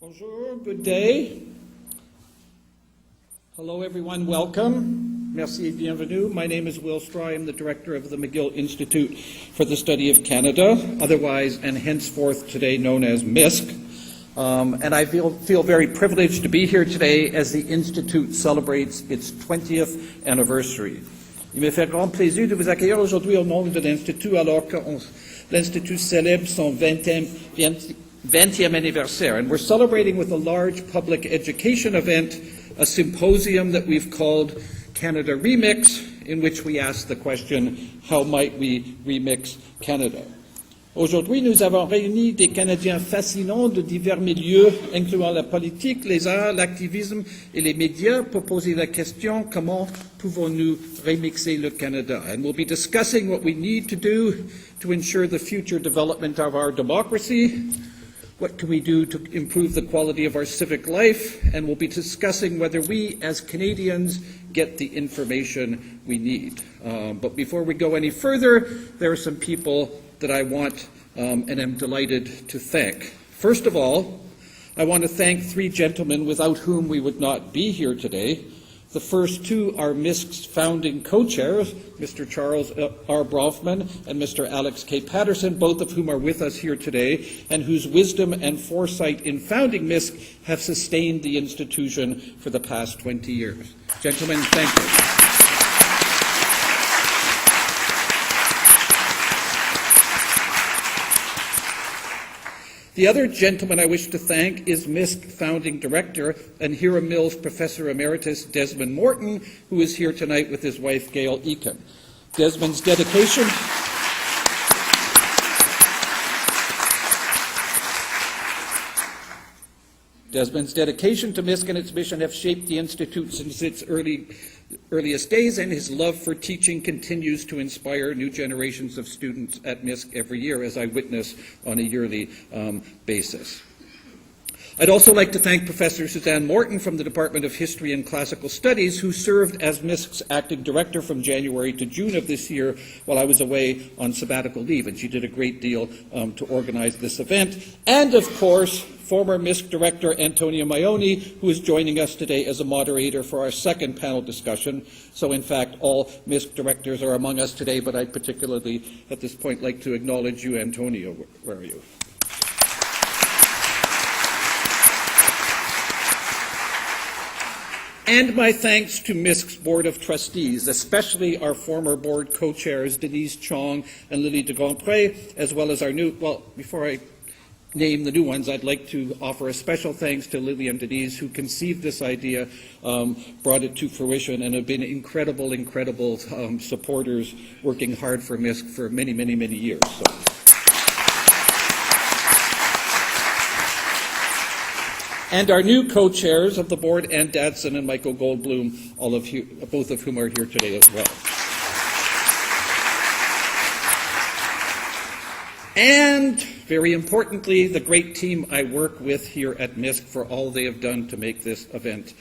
Bonjour, good day. Hello everyone, welcome. Merci et bienvenue. My name is Will Straw. I'm the director of the McGill Institute for the Study of Canada, otherwise and henceforth today known as MISC. And I feel very privileged to be here today as the Institute celebrates its 20th anniversary. Il me fait grand plaisir de vous accueillir aujourd'hui au nom de l'Institut alors que l'Institut célèbre son 20th anniversaire. And we're celebrating with a large public education event, a symposium that we've called Canada Remix, in which we ask the question, how might we remix Canada? Aujourd'hui, nous avons réuni des Canadiens fascinants de divers milieux, incluant la politique, les arts, l'activisme et les médias, pour poser la question, comment pouvons-nous remixer le Canada? And we'll be discussing what we need to do to ensure the future development of our democracy. What can we do to improve the quality of our civic life? And we'll be discussing whether we, as Canadians, get the information we need. But before we go any further, there are some people that I want and am delighted to thank. First of all, I want to thank three gentlemen without whom we would not be here today. The first two are MISC's founding co-chairs, Mr. Charles R. Brofman and Mr. Alex K. Patterson, both of whom are with us here today, and whose wisdom and foresight in founding MISC have sustained the institution for the past 20 years. Gentlemen, thank you. The other gentleman I wish to thank is MISC founding director and Hiram Mills Professor Emeritus Desmond Morton, who is here tonight with his wife Gail Eakin. Desmond's dedication to MISC and its mission have shaped the Institute since its earliest days, and his love for teaching continues to inspire new generations of students at MISC every year, as I witness on a yearly basis. I'd also like to thank Professor Suzanne Morton from the Department of History and Classical Studies, who served as MISC's acting director from January to June of this year while I was away on sabbatical leave, and she did a great deal to organize this event. And, of course, former MISC director Antonio Maioni, who is joining us today as a moderator for our second panel discussion. So, in fact, all MISC directors are among us today, but I'd particularly, at this point, like to acknowledge you, Antonio. Where are you? And my thanks to MISC's Board of Trustees, especially our former board co-chairs, Denise Chong and Lily de Grandpré, as well as our new, well, before I name the new ones, I'd like to offer a special thanks to Lily and Denise, who conceived this idea, brought it to fruition, and have been incredible supporters, working hard for MISC for many years. So. And our new co-chairs of the board, Ann Dadson and Michael Goldblum, both of whom are here today as well. And, very importantly, the great team I work with here at MISC for all they have done to make this event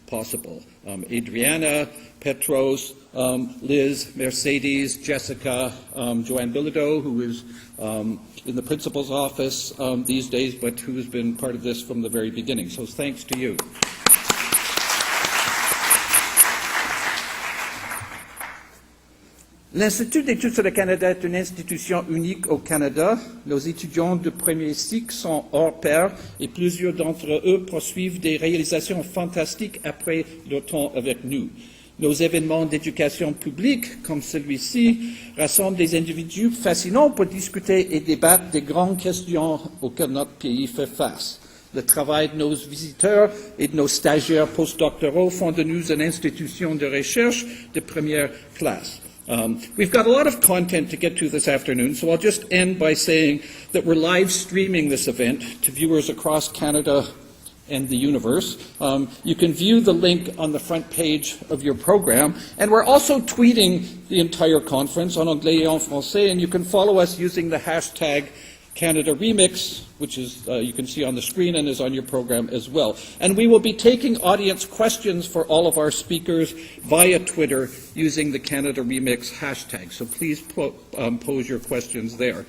possible. Adriana, Petros, Liz, Mercedes, Jessica, Joanne Bilodeau, who is in the principal's office these days, but who has been part of this from the very beginning. So thanks to you. L'Institut d'études sur le Canada est une institution unique au Canada. Nos étudiants de premier cycle sont hors pair et plusieurs d'entre eux poursuivent des réalisations fantastiques après leur temps avec nous. Nos événements d'éducation publique, comme celui-ci, rassemblent des individus fascinants pour discuter et débattre des grandes questions auxquelles notre pays fait face. Le travail de nos visiteurs et de nos stagiaires postdoctoraux font de nous une institution de recherche de première classe. We've got a lot of content to get to this afternoon, so I'll just end by saying that we're live streaming this event to viewers across Canada and the universe. You can view the link on the front page of your program, and we're also tweeting the entire conference en anglais et en français, and you can follow us using the hashtag Canada Remix which is you can see on the screen and is on your program as well. And we will be taking audience questions for all of our speakers via Twitter using the Canada Remix hashtag. So please pose your questions there.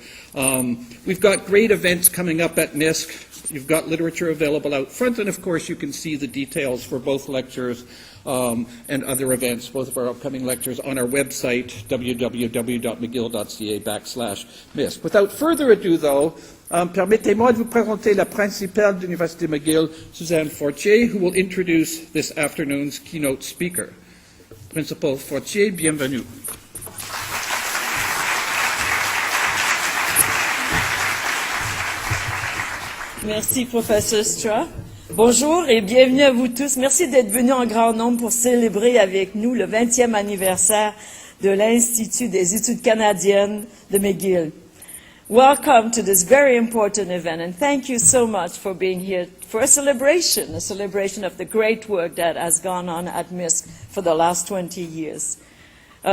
We've got great events coming up at MISC. You've got literature available out front, and of course you can see the details for both lectures and other events, both of our upcoming lectures, on our website, www.mcgill.ca/MISC. Without further ado, though, permettez-moi de vous présenter la principale de l'Université McGill, Suzanne Fortier, who will introduce this afternoon's keynote speaker. Principal Fortier, bienvenue. Merci, Professeur Stra. Bonjour et bienvenue à vous tous. Merci d'être venus en grand nombre pour célébrer avec nous le 20e anniversaire de l'Institut des études canadiennes de McGill. Welcome to this very important event, and thank you so much for being here for a celebration of the great work that has gone on at MISC for the last 20 years.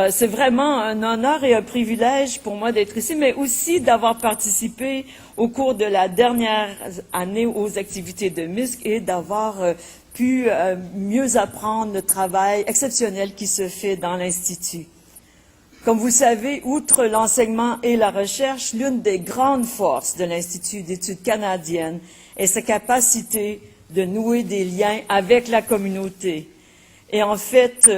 C'est vraiment un honneur et un privilège pour moi d'être ici, mais aussi d'avoir participé au cours de la dernière année aux activités de MISC et d'avoir pu mieux apprendre le travail exceptionnel qui se fait dans l'Institut. Comme vous savez, outre l'enseignement et la recherche, l'une des grandes forces de l'Institut d'études canadiennes est sa capacité de nouer des liens avec la communauté. Et en fait,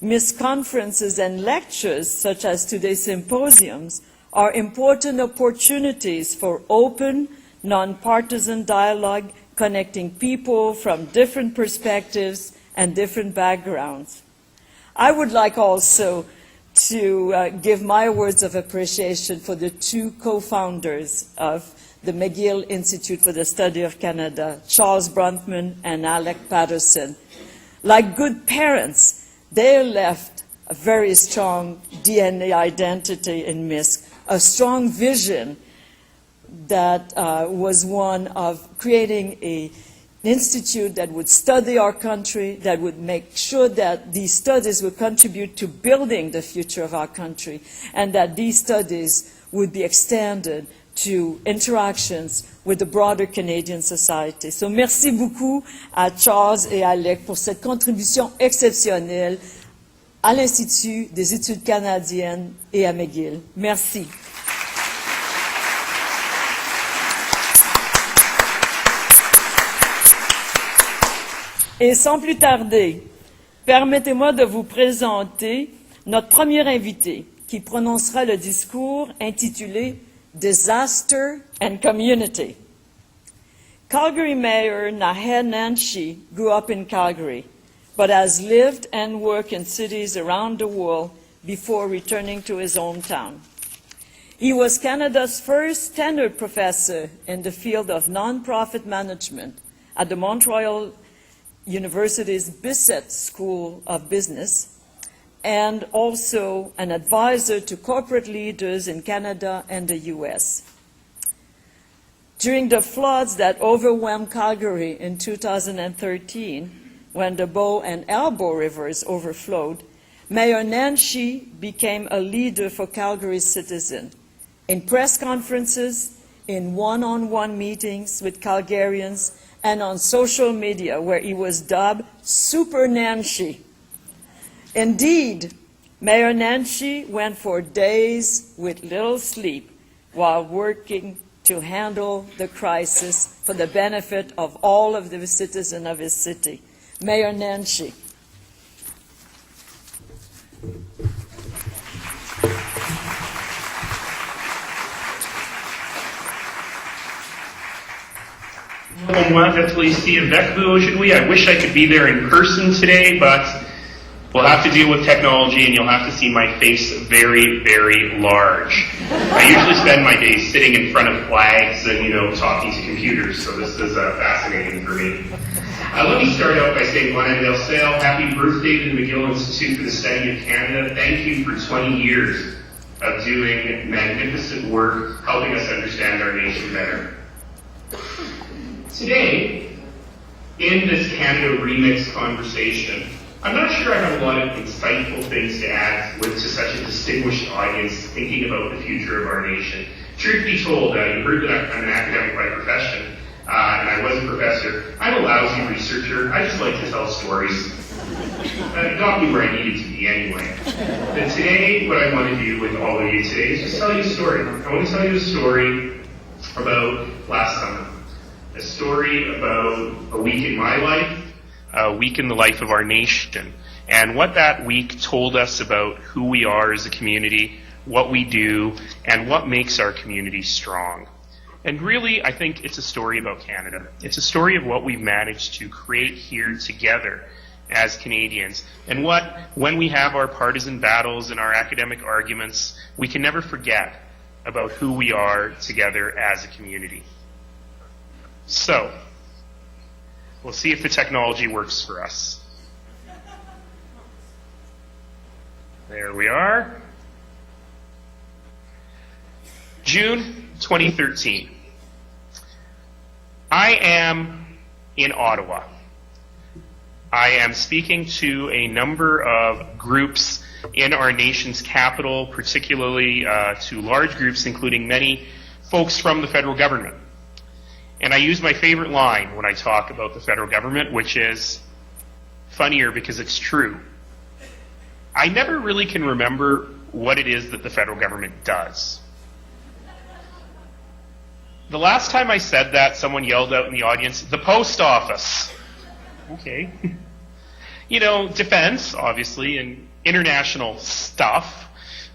MISC conferences and lectures, such as today's symposiums, are important opportunities for open, non-partisan dialogue connecting people from different perspectives and different backgrounds. I would like also to give my words of appreciation for the two co-founders of the McGill Institute for the Study of Canada, Charles Bruntman and Alec Patterson. Like good parents, they left a very strong DNA identity in MISC, a strong vision that was one of creating an institute that would study our country, that would make sure that these studies would contribute to building the future of our country, and that these studies would be extended to interactions with the broader Canadian society. So merci beaucoup à Charles et Alec pour cette contribution exceptionnelle à l'Institut des études canadiennes et à McGill. Merci. Et sans plus tarder, permettez-moi de vous présenter notre premier invité qui prononcera le discours intitulé Disaster and Community. Calgary Mayor Naheed Nenshi grew up in Calgary, but has lived and worked in cities around the world before returning to his hometown. He was Canada's first tenured professor in the field of nonprofit management at the Montreal University's Bissett School of Business, and also an advisor to corporate leaders in Canada and the US. During the floods that overwhelmed Calgary in 2013, when the Bow and Elbow rivers overflowed, Mayor Nenshi became a leader for Calgary's citizens. In press conferences, in one-on-one meetings with Calgarians, and on social media, where he was dubbed Super Nenshi. Indeed, Mayor Nenshi went for days with little sleep while working to handle the crisis for the benefit of all of the citizens of his city. Mayor Nenshi. Moi, d'être ici avec vous aujourd'hui. I wish I could be there in person today, but we'll have to deal with technology and you'll have to see my face very, very large. I usually spend my days sitting in front of flags and, talking to computers, so this is fascinating for me. Let me start out by saying, Bon anniversaire, happy birthday to the McGill Institute for the Study of Canada. Thank you for 20 years of doing magnificent work, helping us understand our nation better. Today, in this Canada Remix conversation, I'm not sure I have a lot of insightful things to add to such a distinguished audience thinking about the future of our nation. Truth be told, you heard that I'm an academic by profession, and I was a professor. I'm a lousy researcher. I just like to tell stories. It got me where I needed to be anyway. But today, what I want to do with all of you today is just tell you a story. I want to tell you a story about last summer. A story about a week in my life, a week in the life of our nation, and what that week told us about who we are as a community, what we do, and what makes our community strong. And really, I think it's a story about Canada. It's a story of what we've managed to create here together as Canadians, and what, when we have our partisan battles and our academic arguments, we can never forget about who we are together as a community. So, we'll see if the technology works for us. There we are. June 2013. I am in Ottawa. I am speaking to a number of groups in our nation's capital, particularly to large groups, including many folks from the federal government. And I use my favorite line when I talk about the federal government, which is funnier because it's true. I never really can remember what it is that the federal government does. The last time I said that, someone yelled out in the audience, "The post office." Okay. You know, defense, obviously, and international stuff.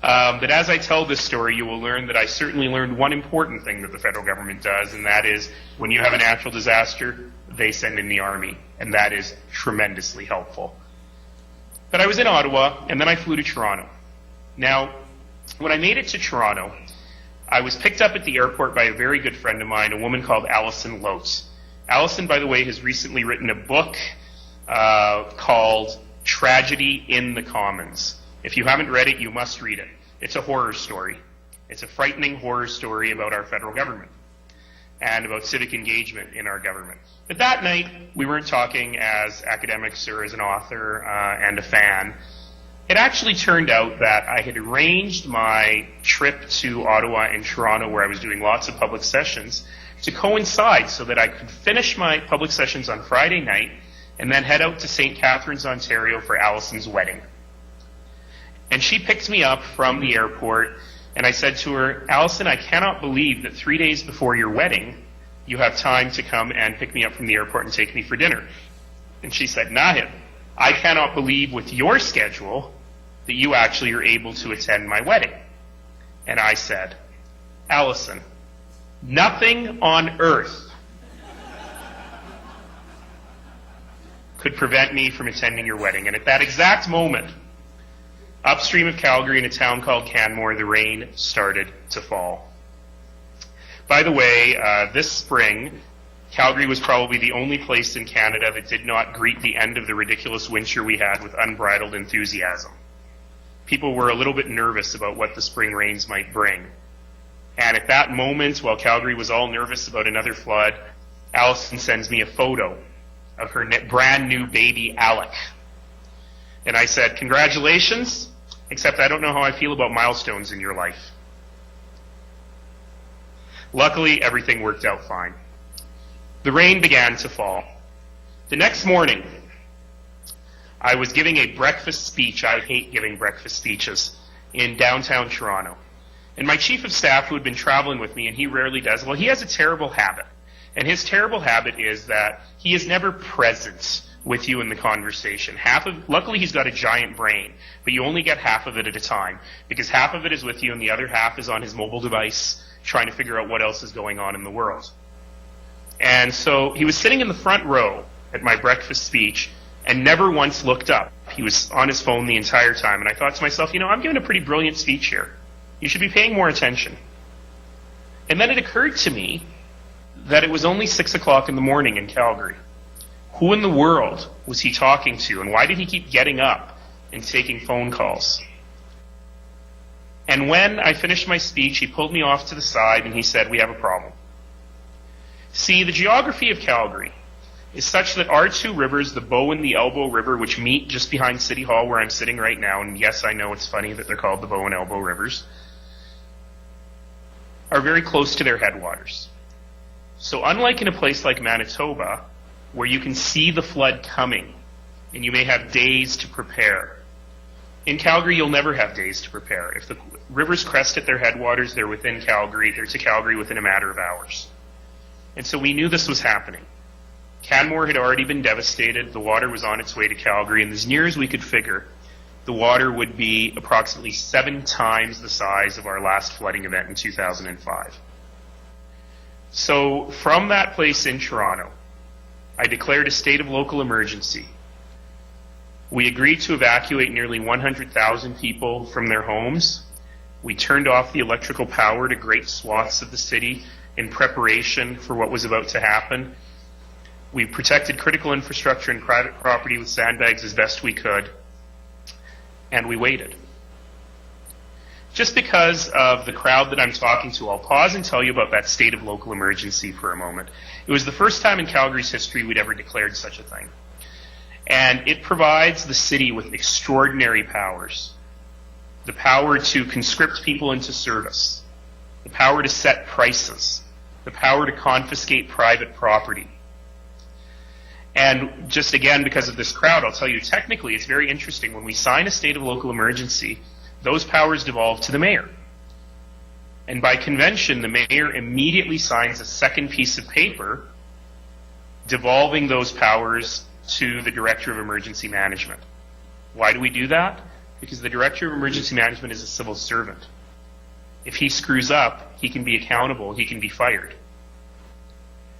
But as I tell this story, you will learn that I certainly learned one important thing that the federal government does, and that is when you have a natural disaster, they send in the army, and that is tremendously helpful. But I was in Ottawa, and then I flew to Toronto. Now, when I made it to Toronto, I was picked up at the airport by a very good friend of mine, a woman called Allison Lotes. Allison, by the way, has recently written a book called Tragedy in the Commons. If you haven't read it, you must read it. It's a horror story. It's a frightening horror story about our federal government and about civic engagement in our government. But that night, we weren't talking as academics or as an author and a fan. It actually turned out that I had arranged my trip to Ottawa and Toronto, where I was doing lots of public sessions, to coincide so that I could finish my public sessions on Friday night and then head out to St. Catharines, Ontario for Allison's wedding. And she picked me up from the airport, and I said to her, "Allison, I cannot believe that 3 days before your wedding, you have time to come and pick me up from the airport and take me for dinner." And she said, "Naheed, I cannot believe with your schedule that you actually are able to attend my wedding." And I said, "Allison, nothing on earth could prevent me from attending your wedding." And at that exact moment, upstream of Calgary in a town called Canmore, the rain started to fall. By the way, this spring, Calgary was probably the only place in Canada that did not greet the end of the ridiculous winter we had with unbridled enthusiasm. People were a little bit nervous about what the spring rains might bring. And at that moment, while Calgary was all nervous about another flood, Allison sends me a photo of her brand new baby, Alec. And I said, "Congratulations, except I don't know how I feel about milestones in your life." Luckily, everything worked out fine. The rain began to fall. The next morning, I was giving a breakfast speech. I hate giving breakfast speeches in downtown Toronto. And my chief of staff, who had been traveling with me, and he rarely does, well, he has a terrible habit. And his terrible habit is that he is never present with you in the conversation. Luckily, he's got a giant brain, but you only get half of it at a time, because half of it is with you and the other half is on his mobile device trying to figure out what else is going on in the world. And so he was sitting in the front row at my breakfast speech and never once looked up. He was on his phone the entire time. And I thought to myself, I'm giving a pretty brilliant speech here. You should be paying more attention. And then it occurred to me that it was only 6 o'clock in the morning in Calgary. Who in the world was he talking to, and why did he keep getting up and taking phone calls? And when I finished my speech, he pulled me off to the side and he said, "We have a problem." See, the geography of Calgary is such that our two rivers, the Bow and the Elbow River, which meet just behind City Hall where I'm sitting right now, and yes, I know it's funny that they're called the Bow and Elbow Rivers, are very close to their headwaters. So unlike in a place like Manitoba, where you can see the flood coming, and you may have days to prepare, in Calgary you'll never have days to prepare. If the rivers crest at their headwaters, they're to Calgary within a matter of hours. And so we knew this was happening. Canmore had already been devastated, the water was on its way to Calgary, and as near as we could figure, the water would be approximately 7 times the size of our last flooding event in 2005. So from that place in Toronto, I declared a state of local emergency. We agreed to evacuate nearly 100,000 people from their homes. We turned off the electrical power to great swaths of the city in preparation for what was about to happen. We protected critical infrastructure and private property with sandbags as best we could, and we waited. Just because of the crowd that I'm talking to, I'll pause and tell you about that state of local emergency for a moment. It was the first time in Calgary's history we'd ever declared such a thing. And it provides the city with extraordinary powers. The power to conscript people into service, the power to set prices, the power to confiscate private property. And just again, because of this crowd, I'll tell you, technically, it's very interesting. When we sign a state of local emergency, those powers devolve to the mayor. And by convention, the mayor immediately signs a second piece of paper devolving those powers to the Director of Emergency Management. Why do we do that? Because the Director of Emergency Management is a civil servant. If he screws up, he can be accountable, he can be fired.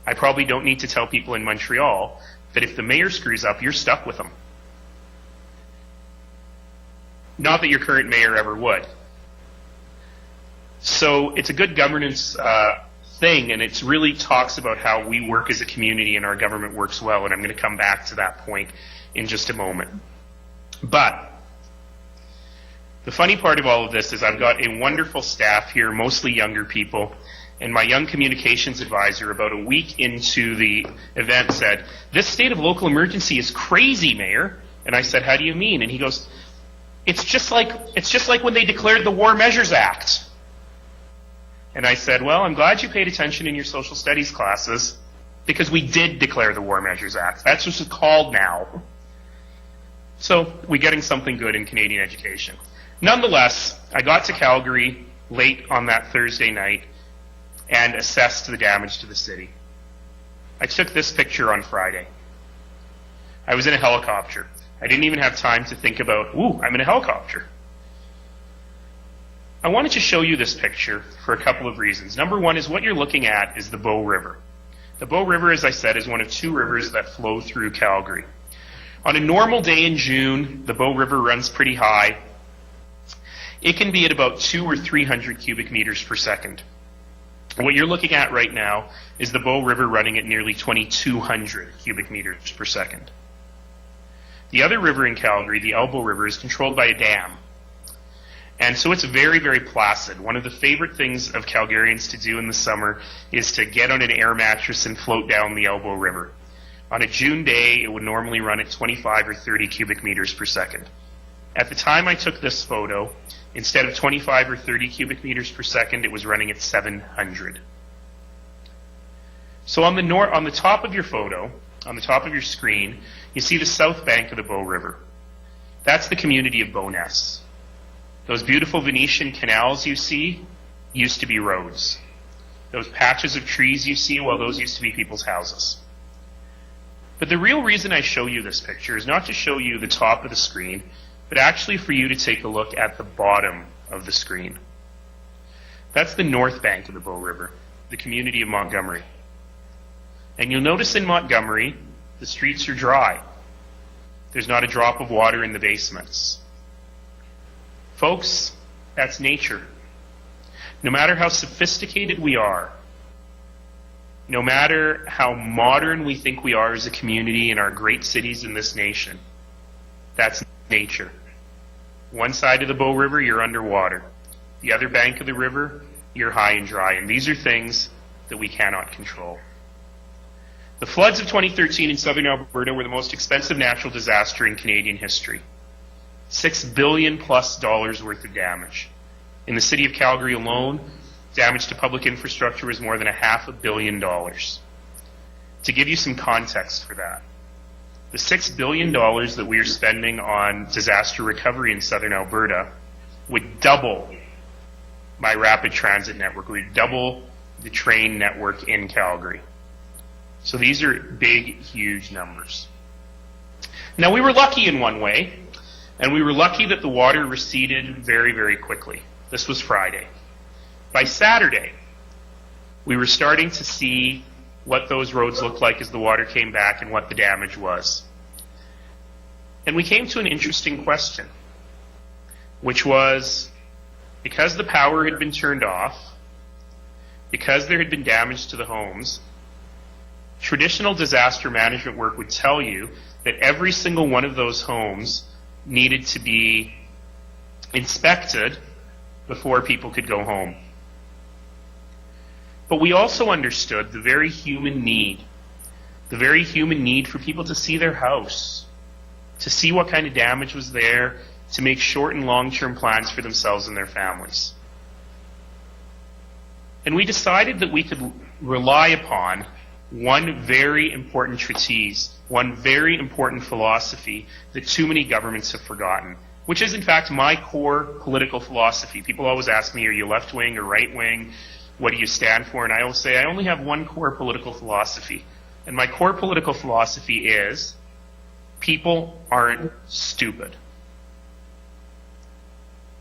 I probably don't need to tell people in Montreal that if the mayor screws up, you're stuck with him. Not that your current mayor ever would. So it's a good governance thing, and it really talks about how we work as a community and our government works well, and I'm going to come back to that point in just a moment. But the funny part of all of this is I've got a wonderful staff here, mostly younger people, and my young communications advisor about a week into the event said, "This state of local emergency is crazy, Mayor." And I said, "How do you mean?" And he goes, It's just like when they declared the War Measures Act." And I said, "Well, I'm glad you paid attention in your social studies classes, because we did declare the War Measures Act. That's what it's called now." So we're getting something good in Canadian education. Nonetheless, I got to Calgary late on that Thursday night and assessed the damage to the city. I took this picture on Friday. I was in a helicopter. I didn't even have time to think about, ooh, I'm in a helicopter. I wanted to show you this picture for a couple of reasons. Number one is what you're looking at is the Bow River. The Bow River, as I said, is one of 2 rivers that flow through Calgary. On a normal day in June, the Bow River runs pretty high. It can be at about 200 or 300 cubic meters per second. What you're looking at right now is the Bow River running at nearly 2,200 cubic meters per second. The other river in Calgary, the Elbow River, is controlled by a dam. And so it's very, very placid. One of the favorite things of Calgarians to do in the summer is to get on an air mattress and float down the Elbow River. On a June day, it would normally run at 25 or 30 cubic meters per second. At the time I took this photo, instead of 25 or 30 cubic meters per second, it was running at 700. So on the top of your photo, on the top of your screen, you see the south bank of the Bow River. That's the community of Bowness. Those beautiful Venetian canals you see used to be roads. Those patches of trees you see, well, those used to be people's houses. But the real reason I show you this picture is not to show you the top of the screen, but actually for you to take a look at the bottom of the screen. That's the north bank of the Bow River, the community of Montgomery. And you'll notice in Montgomery, the streets are dry. There's not a drop of water in the basements. Folks, that's nature. No matter how sophisticated we are, no matter how modern we think we are as a community in our great cities in this nation, that's nature. One side of the Bow River, you're underwater. The other bank of the river, you're high and dry. And these are things that we cannot control. The floods of 2013 in southern Alberta were the most expensive natural disaster in Canadian history. $6 billion+ worth of damage. In the city of Calgary alone, Damage to public infrastructure was more than $500 million. To give you some context for that, the $6 billion that we are spending on disaster recovery in southern Alberta would double my rapid transit network. It would double the train network in Calgary. So these are big, huge numbers. Now, we were lucky in one way, and we were lucky that the water receded very, very quickly. This was Friday. By Saturday, we were starting to see what those roads looked like as the water came back and what the damage was. And we came to an interesting question, which was, because the power had been turned off, because there had been damage to the homes, traditional disaster management work would tell you that every single one of those homes needed to be inspected before people could go home. But we also understood the very human need for people to see their house, to see what kind of damage was there, to make short and long-term plans for themselves and their families. And we decided that we could rely upon one very important treatise, one very important philosophy that too many governments have forgotten, which is in fact my core political philosophy. People always ask me, are you left-wing or right-wing? What do you stand for? And I always say, I only have one core political philosophy. And my core political philosophy is, people aren't stupid.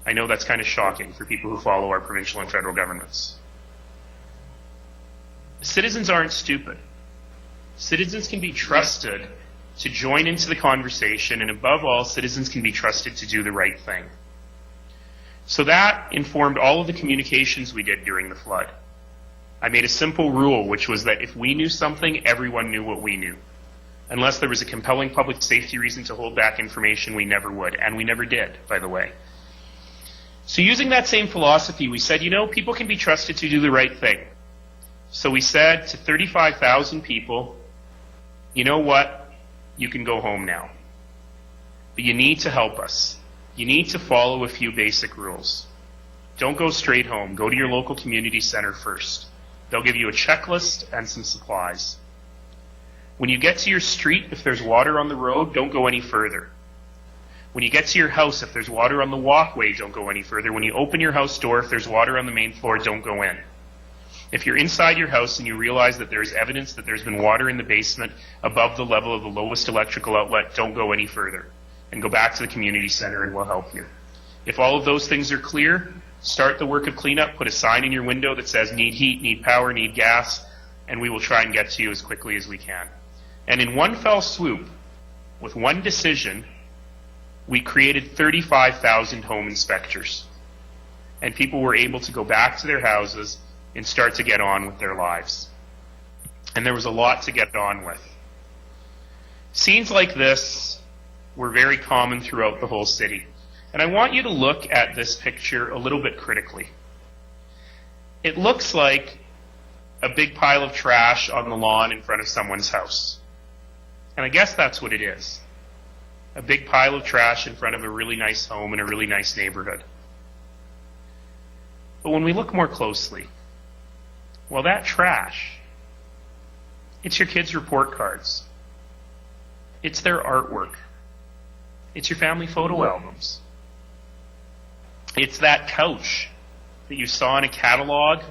I know that's kind of shocking for people who follow our provincial and federal governments. Citizens aren't stupid. Citizens can be trusted to join into the conversation, and above all, citizens can be trusted to do the right thing. So that informed all of the communications we did during the flood. I made a simple rule, which was that if we knew something, everyone knew what we knew. Unless there was a compelling public safety reason to hold back information, we never would. And we never did, by the way. So using that same philosophy, we said, people can be trusted to do the right thing. So we said to 35,000 people, you know what? You can go home now. But you need to help us. You need to follow a few basic rules. Don't go straight home. Go to your local community center first. They'll give you a checklist and some supplies. When you get to your street, if there's water on the road, don't go any further. When you get to your house, if there's water on the walkway, don't go any further. When you open your house door, if there's water on the main floor, don't go in. If you're inside your house and you realize that there's evidence that there's been water in the basement above the level of the lowest electrical outlet, don't go any further. And go back to the community center and we'll help you. If all of those things are clear, start the work of cleanup, put a sign in your window that says need heat, need power, need gas, and we will try and get to you as quickly as we can. And in one fell swoop, with one decision, we created 35,000 home inspectors. And people were able to go back to their houses and start to get on with their lives. And there was a lot to get on with. Scenes like this were very common throughout the whole city. And I want you to look at this picture a little bit critically. It looks like a big pile of trash on the lawn in front of someone's house. And I guess that's what it is. A big pile of trash in front of a really nice home in a really nice neighborhood. But when we look more closely, well, that trash, it's your kids' report cards. It's their artwork. It's your family photo albums. It's that couch that you saw in a catalog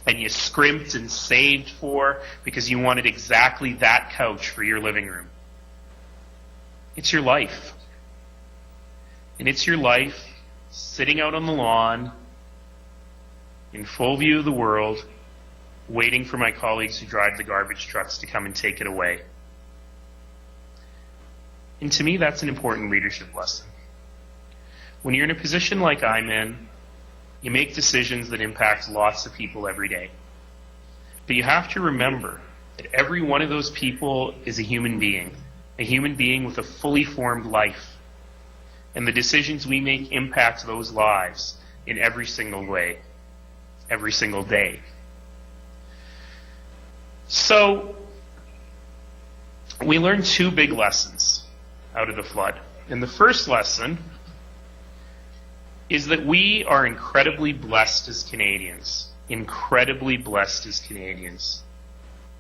and you scrimped and saved for because you wanted exactly that couch for your living room. It's your life. And it's your life sitting out on the lawn in full view of the world, waiting for my colleagues who drive the garbage trucks to come and take it away. And to me, that's an important leadership lesson. When you're in a position like I'm in, you make decisions that impact lots of people every day. But you have to remember that every one of those people is a human being with a fully formed life. And the decisions we make impact those lives in every single way, every single day. So, we learned two big lessons out of the flood. And the first lesson is that we are incredibly blessed as Canadians,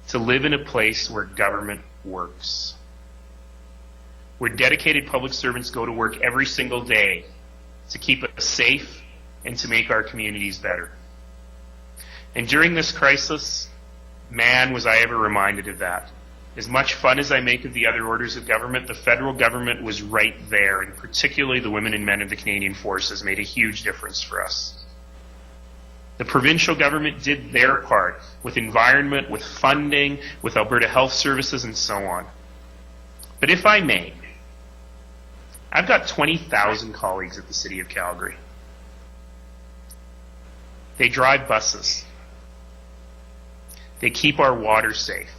to live in a place where government works, where dedicated public servants go to work every single day to keep us safe and to make our communities better. And during this crisis, man, was I ever reminded of that. As much fun as I make of the other orders of government, the federal government was right there, and particularly the women and men of the Canadian Forces made a huge difference for us. The provincial government did their part with environment, with funding, with Alberta Health Services, and so on. But if I may, I've got 20,000 colleagues at the City of Calgary. They drive buses. They keep our water safe.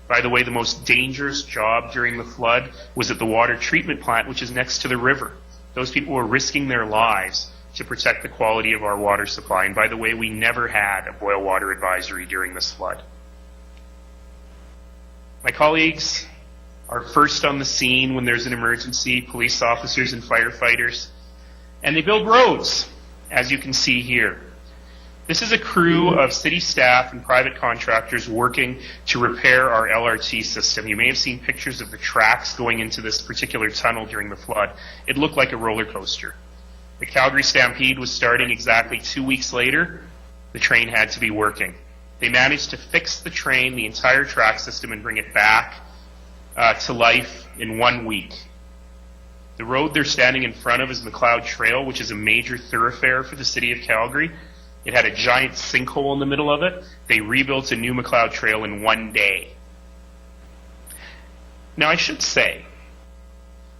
By the way, the most dangerous job during the flood was at the water treatment plant, which is next to the river. Those people were risking their lives to protect the quality of our water supply. And by the way, we never had a boil water advisory during this flood. My colleagues are first on the scene when there's an emergency, police officers and firefighters, and they build roads, as you can see here. This is a crew of city staff and private contractors working to repair our LRT system. You may have seen pictures of the tracks going into this particular tunnel during the flood. It looked like a roller coaster. The Calgary Stampede was starting exactly 2 weeks later. The train had to be working. They managed to fix the train, the entire track system, and bring it back to life in 1 week. The road they're standing in front of is McLeod Trail, which is a major thoroughfare for the City of Calgary. It had a giant sinkhole in the middle of it. They rebuilt a new McLeod Trail in 1 day. Now, I should say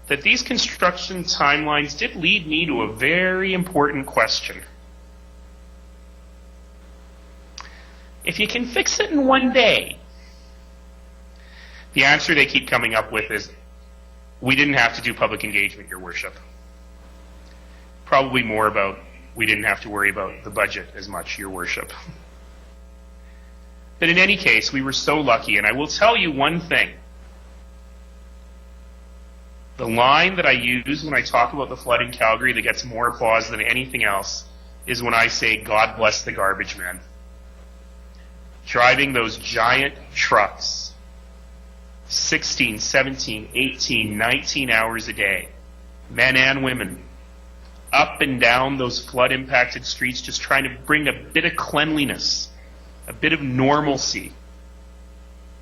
that these construction timelines did lead me to a very important question. If you can fix it in 1 day, the answer they keep coming up with is, we didn't have to do public engagement, Your Worship. Probably more about, we didn't have to worry about the budget as much, Your Worship. But in any case, we were so lucky, and I will tell you one thing. The line that I use when I talk about the flood in Calgary that gets more applause than anything else is when I say, God bless the garbage men. Driving those giant trucks, 16, 17, 18, 19 hours a day, men and women, up and down those flood-impacted streets, just trying to bring a bit of cleanliness, a bit of normalcy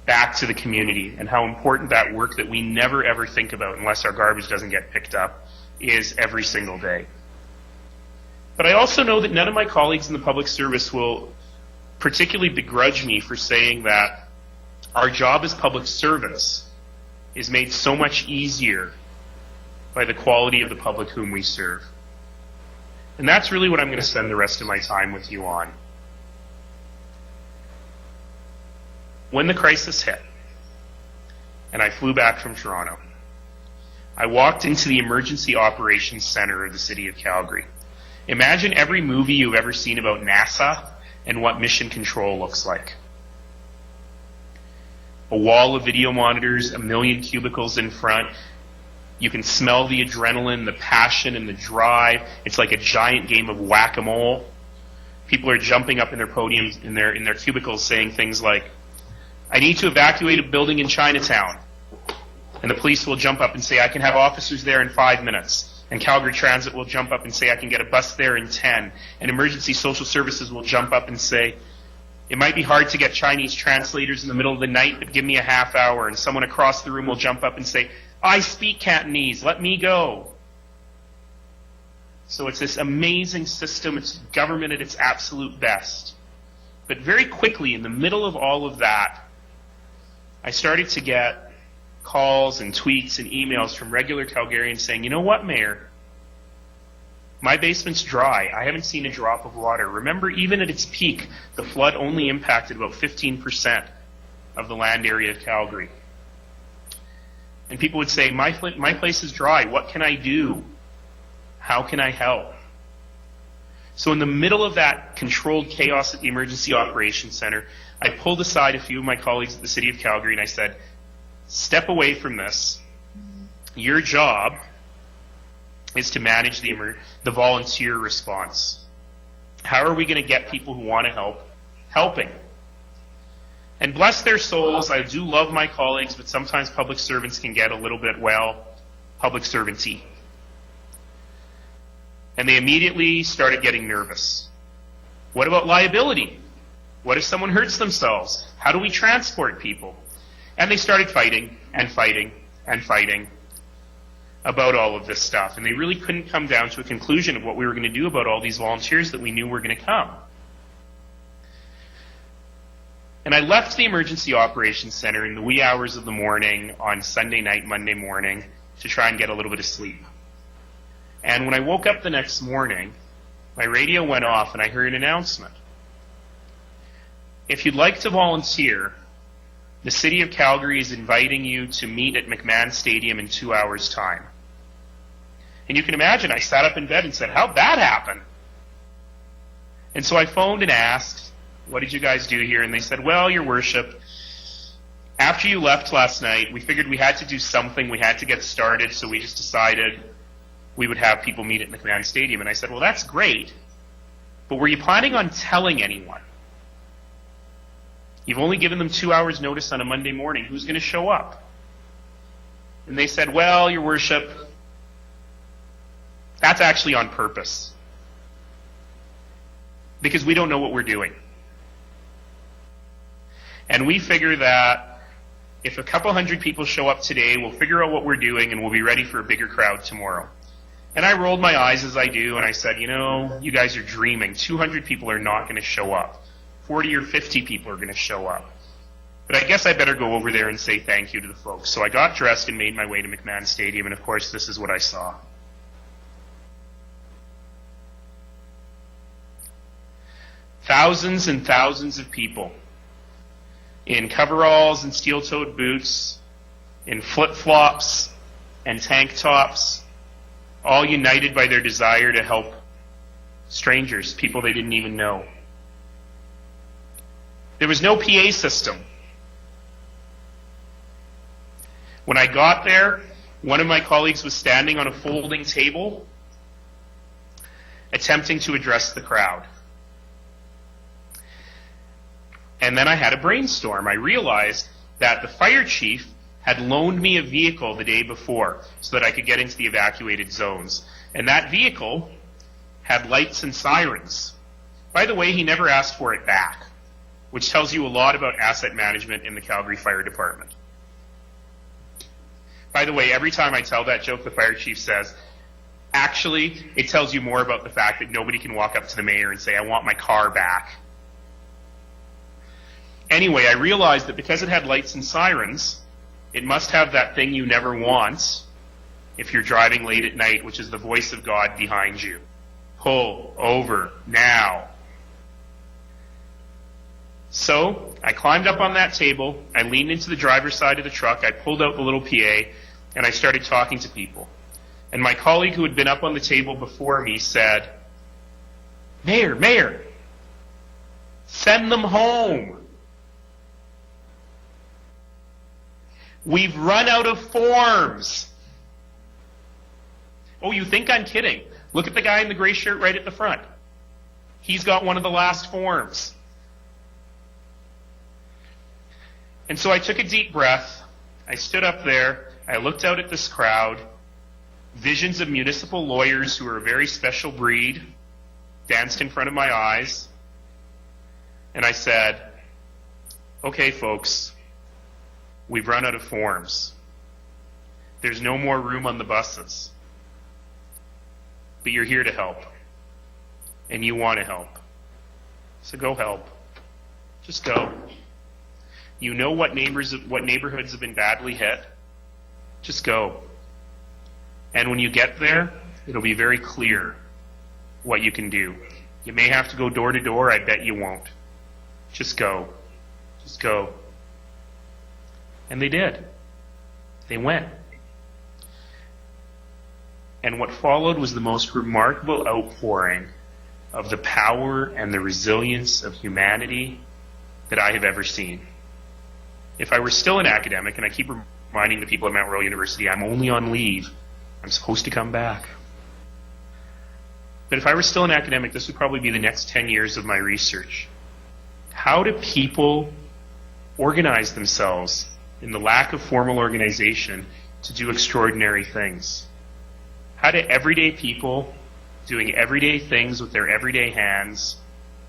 back to the community, and how important that work that we never ever think about unless our garbage doesn't get picked up is every single day. But I also know that none of my colleagues in the public service will particularly begrudge me for saying that our job as public servants is made so much easier by the quality of the public whom we serve. And that's really what I'm going to spend the rest of my time with you on. When the crisis hit, and I flew back from Toronto, I walked into the Emergency Operations Center of the City of Calgary. Imagine every movie you've ever seen about NASA and what mission control looks like. A wall of video monitors, 1 million cubicles in front. You can smell the adrenaline, the passion, and the drive. It's like a giant game of whack-a-mole. People are jumping up in their podiums, in their cubicles, saying things like, I need to evacuate a building in Chinatown. And the police will jump up and say, I can have officers there in 5 minutes. And Calgary Transit will jump up and say, I can get a bus there in 10. And Emergency Social Services will jump up and say, it might be hard to get Chinese translators in the middle of the night, but give me a half hour. And someone across the room will jump up and say, I speak Cantonese, let me go. So it's this amazing system, it's government at its absolute best. But very quickly, in the middle of all of that, I started to get calls and tweets and emails from regular Calgarians saying, you know what, Mayor? My basement's dry. I haven't seen a drop of water. Remember, even at its peak, the flood only impacted about 15% of the land area of Calgary. And people would say, my place is dry. What can I do? How can I help? So in the middle of that controlled chaos at the Emergency Operations Center, I pulled aside a few of my colleagues at the City of Calgary and I said, step away from this. Your job is to manage the volunteer response. How are we going to get people who want to help helping? And bless their souls, I do love my colleagues, but sometimes public servants can get a little bit, well, public servanty. And they immediately started getting nervous. What about liability? What if someone hurts themselves? How do we transport people? And they started fighting and fighting and fighting about all of this stuff. And they really couldn't come down to a conclusion of what we were going to do about all these volunteers that we knew were going to come. And I left the emergency operations center in the wee hours of the morning on Sunday night, Monday morning, to try and get a little bit of sleep. And when I woke up the next morning, my radio went off and I heard an announcement. If you'd like to volunteer, the City of Calgary is inviting you to meet at McMahon Stadium in 2 hours' time. And you can imagine, I sat up in bed and said, how'd that happen? And so I phoned and asked, what did you guys do here? And they said, well, Your Worship, after you left last night, we figured we had to do something, we had to get started, so we just decided we would have people meet at McMahon Stadium. And I said, well, that's great, but were you planning on telling anyone? You've only given them 2 hours notice on a Monday morning. Who's going to show up? And they said, well, Your Worship, that's actually on purpose, because we don't know what we're doing. And we figure that if a couple hundred people show up today, we'll figure out what we're doing and we'll be ready for a bigger crowd tomorrow. And I rolled my eyes as I do and I said, you know, you guys are dreaming. 200 people are not going to show up. 40 or 50 people are going to show up. But I guess I better go over there and say thank you to the folks. So I got dressed and made my way to McMahon Stadium, and of course this is what I saw. Thousands and thousands of people in coveralls and steel-toed boots, in flip-flops and tank tops, all united by their desire to help strangers, people they didn't even know. There was no PA system. When I got there, one of my colleagues was standing on a folding table, attempting to address the crowd. And then I had a brainstorm. I realized that the fire chief had loaned me a vehicle the day before so that I could get into the evacuated zones. And that vehicle had lights and sirens. By the way, he never asked for it back, which tells you a lot about asset management in the Calgary Fire Department. By the way, every time I tell that joke, the fire chief says, actually, it tells you more about the fact that nobody can walk up to the mayor and say, I want my car back. Anyway, I realized that because it had lights and sirens, it must have that thing you never want if you're driving late at night, which is the voice of God behind you. Pull over now. So I climbed up on that table, I leaned into the driver's side of the truck, I pulled out the little PA, and I started talking to people. And my colleague who had been up on the table before me said, Mayor, send them home. We've run out of forms. Oh, you think I'm kidding? Look at the guy in the gray shirt right at the front. He's got one of the last forms. And so I took a deep breath. I stood up there. I looked out at this crowd. Visions of municipal lawyers who are a very special breed danced in front of my eyes. And I said, okay, folks, we've run out of forms. There's no more room on the buses. But you're here to help. And you want to help. So go help. Just go. You know what neighborhoods have been badly hit. Just go. And when you get there, it'll be very clear what you can do. You may have to go door to door. I bet you won't. Just go. Just go. And they did. They went. And what followed was the most remarkable outpouring of the power and the resilience of humanity that I have ever seen. If I were still an academic, and I keep reminding the people at Mount Royal University, I'm only on leave. I'm supposed to come back. But if I were still an academic, this would probably be the next 10 years of my research. How do people organize themselves in the lack of formal organization to do extraordinary things? How do everyday people doing everyday things with their everyday hands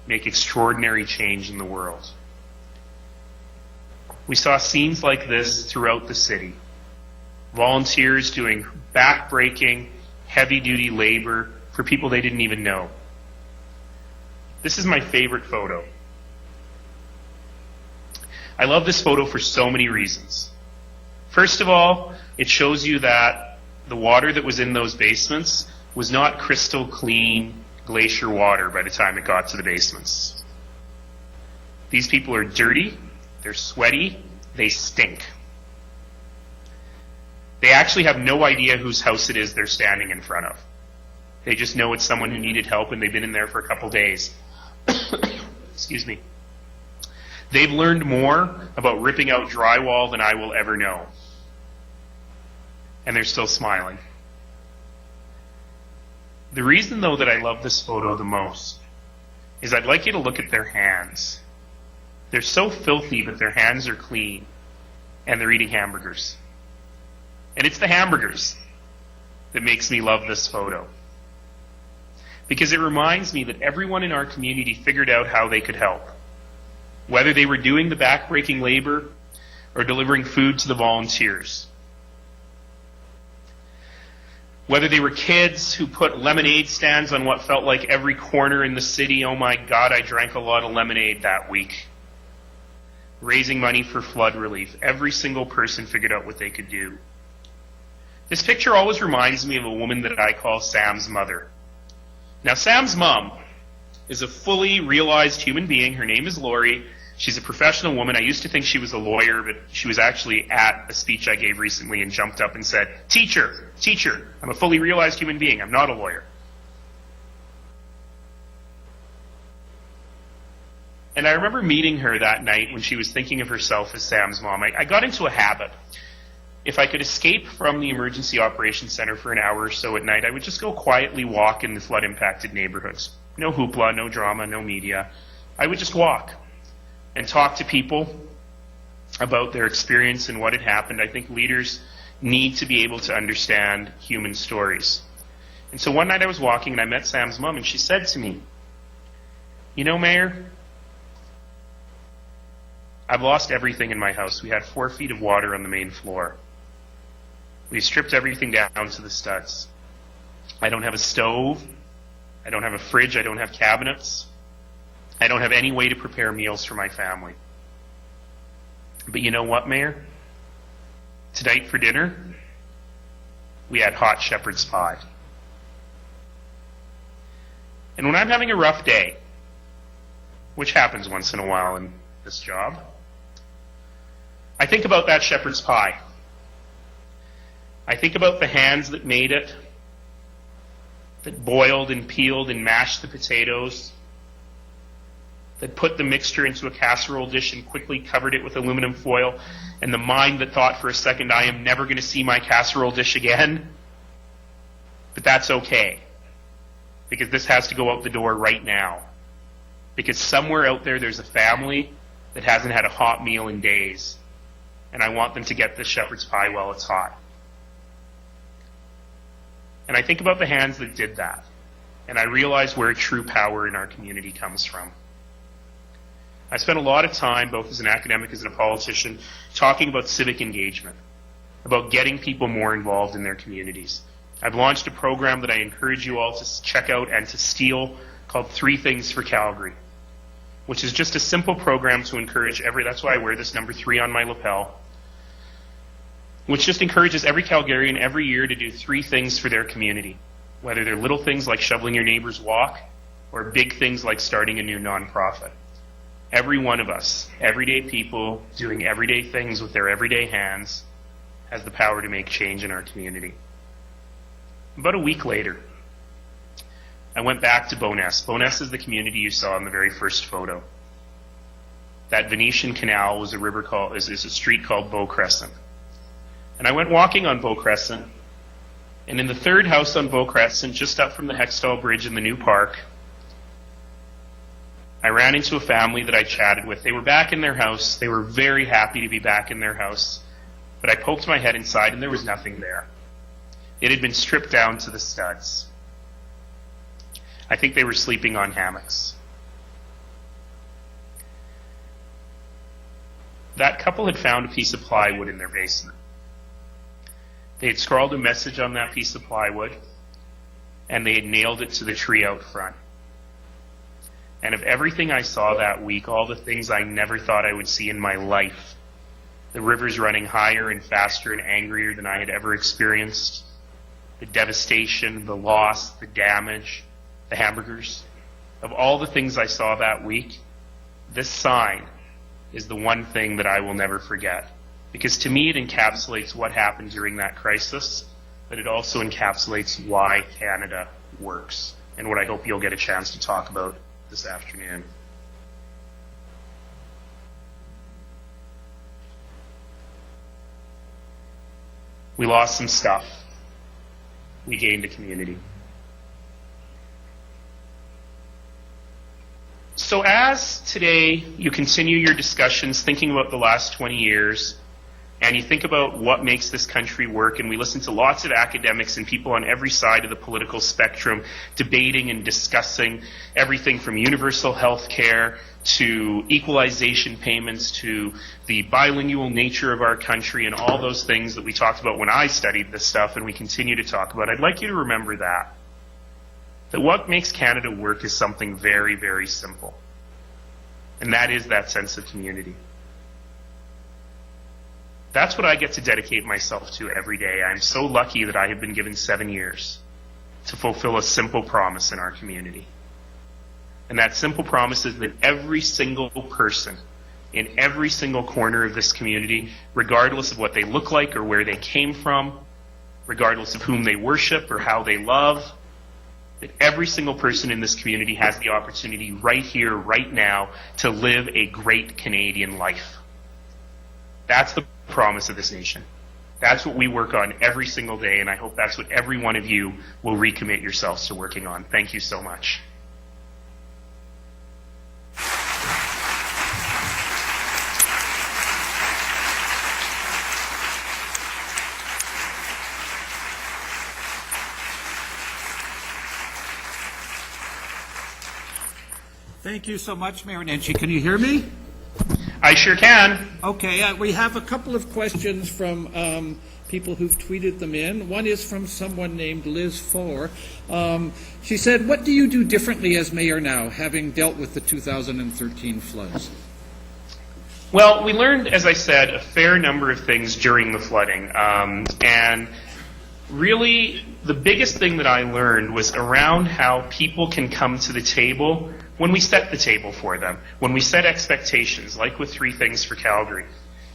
make extraordinary change in the world? We saw scenes like this throughout the city. Volunteers doing back-breaking, heavy-duty labor for people they didn't even know. This is my favorite photo. I love this photo for so many reasons. First of all, it shows you that the water that was in those basements was not crystal clean glacier water by the time it got to the basements. These people are dirty, they're sweaty, they stink. They actually have no idea whose house it is they're standing in front of. They just know it's someone who needed help and they've been in there for a couple days. Excuse me. They've learned more about ripping out drywall than I will ever know. And they're still smiling. The reason, though, that I love this photo the most is I'd like you to look at their hands. They're so filthy, but their hands are clean. And they're eating hamburgers. And it's the hamburgers that makes me love this photo. Because it reminds me that everyone in our community figured out how they could help. Whether they were doing the back-breaking labor or delivering food to the volunteers. Whether they were kids who put lemonade stands on what felt like every corner in the city. Oh my God, I drank a lot of lemonade that week. Raising money for flood relief. Every single person figured out what they could do. This picture always reminds me of a woman that I call Sam's mother. Now, Sam's mom is a fully realized human being. Her name is Lori. She's a professional woman. I used to think she was a lawyer, but she was actually at a speech I gave recently and jumped up and said, teacher, I'm a fully realized human being. I'm not a lawyer. And I remember meeting her that night when she was thinking of herself as Sam's mom. I got into a habit. If I could escape from the Emergency Operations Center for an hour or so at night, I would just go quietly walk in the flood-impacted neighborhoods. No hoopla, no drama, no media. I would just walk and talk to people about their experience and what had happened. I think leaders need to be able to understand human stories. And so one night I was walking and I met Sam's mom and she said to me, you know, Mayor, I've lost everything in my house. We had 4 feet of water on the main floor. We stripped everything down to the studs. I don't have a stove. I don't have a fridge. I don't have cabinets. I don't have any way to prepare meals for my family. But you know what, Mayor? Tonight for dinner, we had hot shepherd's pie. And when I'm having a rough day, which happens once in a while in this job, I think about that shepherd's pie. I think about the hands that made it, that boiled and peeled and mashed the potatoes, that put the mixture into a casserole dish and quickly covered it with aluminum foil, and the mind that thought for a second, I am never going to see my casserole dish again. But that's okay, because this has to go out the door right now. Because somewhere out there, there's a family that hasn't had a hot meal in days, and I want them to get this shepherd's pie while it's hot. And I think about the hands that did that, and I realize where true power in our community comes from. I spent a lot of time, both as an academic and as a politician, talking about civic engagement, about getting people more involved in their communities. I've launched a program that I encourage you all to check out and to steal called 3 Things for Calgary, which is just a simple program to encourage that's why I wear this number 3 on my lapel, which just encourages every Calgarian every year to do 3 things for their community, whether they're little things like shoveling your neighbor's walk or big things like starting a new nonprofit. Every one of us, everyday people doing everyday things with their everyday hands, has the power to make change in our community. About a week later, I went back to Bowness. Bowness is the community you saw in the very first photo. That Venetian canal was is a street called Bow Crescent. And I went walking on Bow Crescent, And in the third house on Beaucrescent, just up from the Hextall Bridge in the new park, I ran into a family that I chatted with. They were back in their house. They were very happy to be back in their house. But I poked my head inside and there was nothing there. It had been stripped down to the studs. I think they were sleeping on hammocks. That couple had found a piece of plywood in their basement. They had scrawled a message on that piece of plywood, and they had nailed it to the tree out front. And of everything I saw that week, all the things I never thought I would see in my life, the rivers running higher and faster and angrier than I had ever experienced, the devastation, the loss, the damage, the hamburgers, of all the things I saw that week, this sign is the one thing that I will never forget. Because to me it encapsulates what happened during that crisis, but it also encapsulates why Canada works, and what I hope you'll get a chance to talk about this afternoon. We lost some stuff. We gained a community. So as today you continue your discussions thinking about the last 20 years, and you think about what makes this country work, and we listen to lots of academics and people on every side of the political spectrum debating and discussing everything from universal health care to equalization payments to the bilingual nature of our country and all those things that we talked about when I studied this stuff and we continue to talk about. I'd like you to remember that what makes Canada work is something very, very simple. And that is that sense of community. That's what I get to dedicate myself to every day. I'm so lucky that I have been given 7 years to fulfill a simple promise in our community. And that simple promise is that every single person in every single corner of this community, regardless of what they look like or where they came from, regardless of whom they worship or how they love, that every single person in this community has the opportunity right here, right now, to live a great Canadian life. That's the promise of this nation. That's what we work on every single day, and I hope that's what every one of you will recommit yourselves to working on. Thank you so much. Thank you so much, Mayor Nenshi. Can you hear me? I sure can. Okay, we have a couple of questions from people who've tweeted them in. One is from someone named Liz Four. She said, what do you do differently as mayor now, having dealt with the 2013 floods? Well, we learned, as I said, a fair number of things during the flooding. And really, the biggest thing that I learned was around how people can come to the table when we set the table for them, when we set expectations, like with 3 Things for Calgary.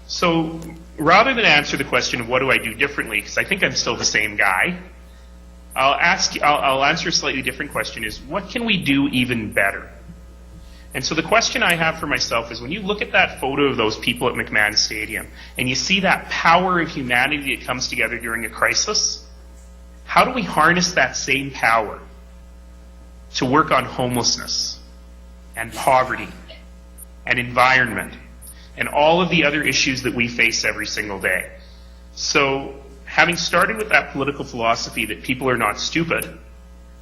So rather than answer the question of what do I do differently, because I think I'm still the same guy, I'll answer a slightly different question, is what can we do even better? And so the question I have for myself is, when you look at that photo of those people at McMahon Stadium, and you see that power of humanity that comes together during a crisis, how do we harness that same power to work on homelessness and poverty and environment and all of the other issues that we face every single day? So, having started with that political philosophy that people are not stupid,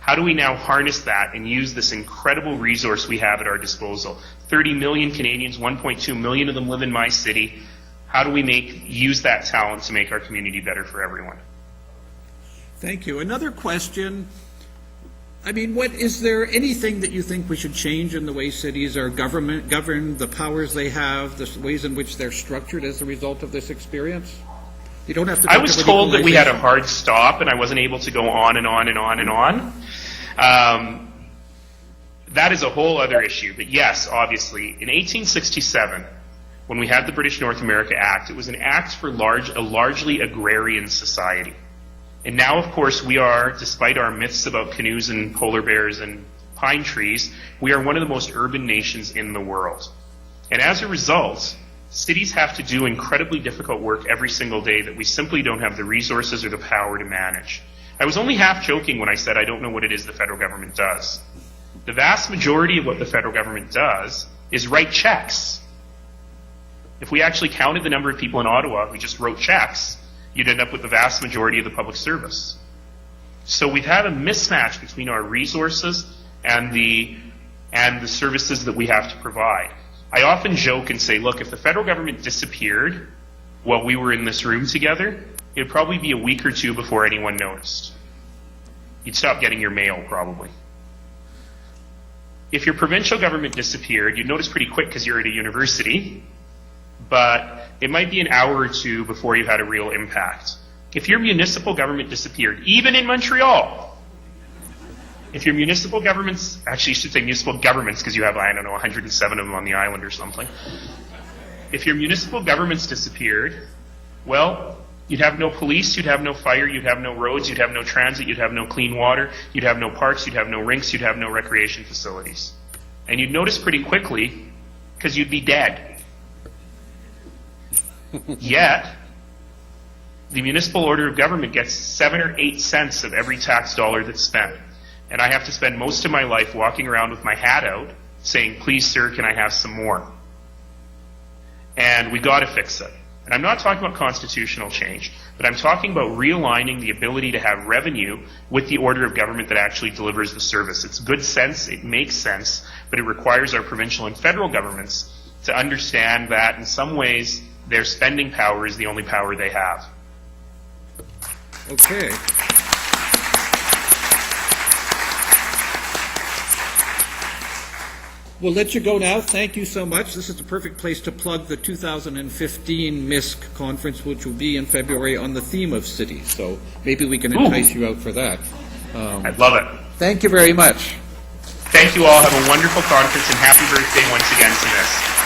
how do we now harness that and use this incredible resource we have at our disposal? 30 million Canadians, 1.2 million of them live in my city. How do we use that talent to make our community better for everyone? Thank you. Another question. I mean, is there anything that you think we should change in the way cities are governed, the powers they have, the ways in which they're structured as a result of this experience? You don't have to. I was told that we had a hard stop, and I wasn't able to go on and on and on and on. That is a whole other issue. But yes, obviously, in 1867, when we had the British North America Act, it was an act for a largely agrarian society. And now, of course, we are, despite our myths about canoes and polar bears and pine trees, we are one of the most urban nations in the world. And as a result, cities have to do incredibly difficult work every single day that we simply don't have the resources or the power to manage. I was only half joking when I said I don't know what it is the federal government does. The vast majority of what the federal government does is write checks. If we actually counted the number of people in Ottawa who just wrote checks, you'd end up with the vast majority of the public service. So we've had a mismatch between our resources and the services that we have to provide. I often joke and say, look, if the federal government disappeared while we were in this room together, it'd probably be a week or two before anyone noticed. You'd stop getting your mail, probably. If your provincial government disappeared, you'd notice pretty quick because you're at a university, but it might be an hour or two before you had a real impact. If your municipal government disappeared, even in Montreal, if your municipal governments, actually you should say municipal governments because you have, I don't know, 107 of them on the island or something. If your municipal governments disappeared, well, you'd have no police, you'd have no fire, you'd have no roads, you'd have no transit, you'd have no clean water, you'd have no parks, you'd have no rinks, you'd have no recreation facilities. And you'd notice pretty quickly because you'd be dead. Yet, the municipal order of government gets 7 or 8 cents of every tax dollar that's spent. And I have to spend most of my life walking around with my hat out saying, please, sir, can I have some more? And we got to fix it. And I'm not talking about constitutional change, but I'm talking about realigning the ability to have revenue with the order of government that actually delivers the service. It's good sense, it makes sense, but it requires our provincial and federal governments to understand that in some ways their spending power is the only power they have. Okay. We'll let you go now. Thank you so much. This is the perfect place to plug the 2015 MISC conference, which will be in February on the theme of cities. So maybe we can entice you out for that. I'd love it. Thank you very much. Thank you all. Have a wonderful conference and happy birthday once again to MISC.